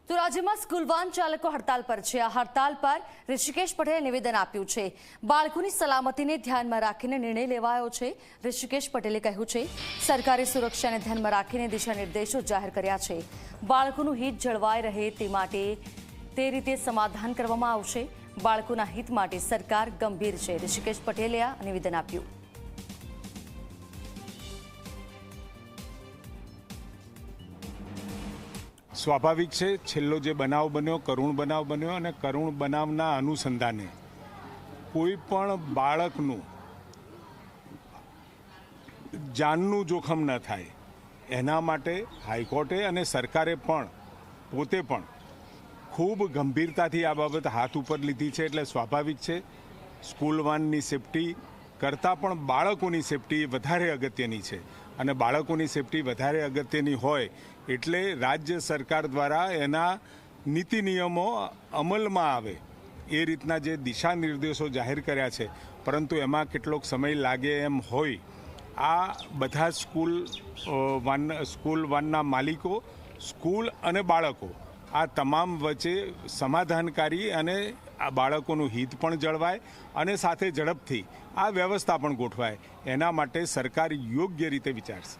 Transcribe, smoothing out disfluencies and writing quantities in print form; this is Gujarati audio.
તો રાજ્યમાં સ્કૂલ વાન ચાલકો હડતાલ પર છે। આ હડતાલ પર ઋષિકેશ પટેલે નિવેદન આપ્યું છે। બાળકોની સલામતીને ધ્યાનમાં રાખીને નિર્ણય લેવાયો છે। ઋષિકેશ પટેલે કહ્યું છે, સરકારે સુરક્ષાને ધ્યાનમાં રાખીને દિશા નિર્દેશો જાહેર કર્યા છે। બાળકોનું હિત જળવાઈ રહે તે માટે તે રીતે સમાધાન કરવામાં આવશે। બાળકોના હિત માટે સરકાર ગંભીર છે। ઋષિકેશ પટેલે આ નિવેદન આપ્યું। સ્વાભાવિક છે, છેલ્લો જે બનાવ બન્યો કરુણ બનાવ બન્યો અને કરુણ બનાવના અનુસંધાને કોઈ પણ બાળકનું જાનનું જોખમ ન થાય એના માટે હાઈકોર્ટે અને સરકારે પણ પોતે પણ ખૂબ ગંભીરતાથી આ બાબત હાથ ઉપર લીધી છે। એટલે સ્વાભાવિક છે, સ્કૂલ વાનની સેફટી કરતાં પણ બાળકોની સેફટી વધારે અગત્યની છે અને બાળકોની સેફટી વધારે અગત્યની હોય એટલે રાજ્ય સરકાર દ્વારા એના નીતિ નિયમો અમલમાં આવે એ રીતના જે દિશા નિર્દેશો જાહેર કર્યા છે, પરંતુ એમાં કેટલોક સમય લાગે એમ હોય આ બધા સ્કૂલ વાનના માલિકો, સ્કૂલ અને બાળકો આ તમામ વચ્ચે સમાધાનકારી અને આ બાળકોનું હિત પણ જળવાય અને સાથે ઝડપથી આ વ્યવસ્થા પણ ગોઠવાય એના માટે સરકાર યોગ્ય રીતે વિચારશે।